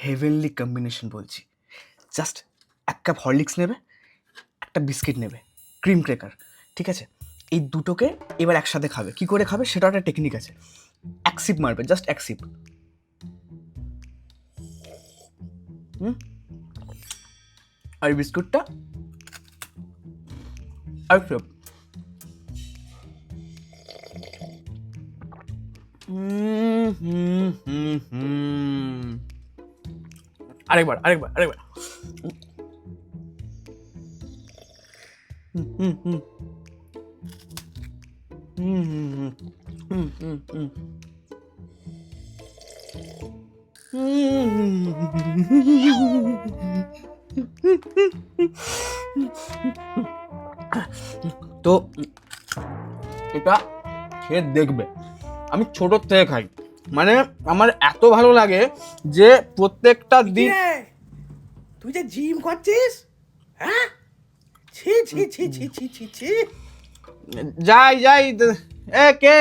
Heavenly combination বলছি। Just এক cup Horlicks নেবে, একটা বিস্কিট নেবে, ক্রিম ক্র্যাকার, ঠিক আছে? এই দুটোকে এবার একসাথে খাবে। কি করে খাবে সেটা একটা টেকনিক আছে। এক সিপ মারবে, জাস্ট এক সিপ। আর বিস্কুটটা আর সিপ। আরেকবার আরেকবার আরেকবার। তো এটা খেয়ে দেখবে। আমি ছোটোর থেকে খাই, মানে আমার এত ভালো লাগে যে প্রত্যেকটা দিন। তুই যে জিম করছিস, হ্যাঁ? ছি ছি ছি ছি ছি ছি ছি। যাই যাই। এ কে?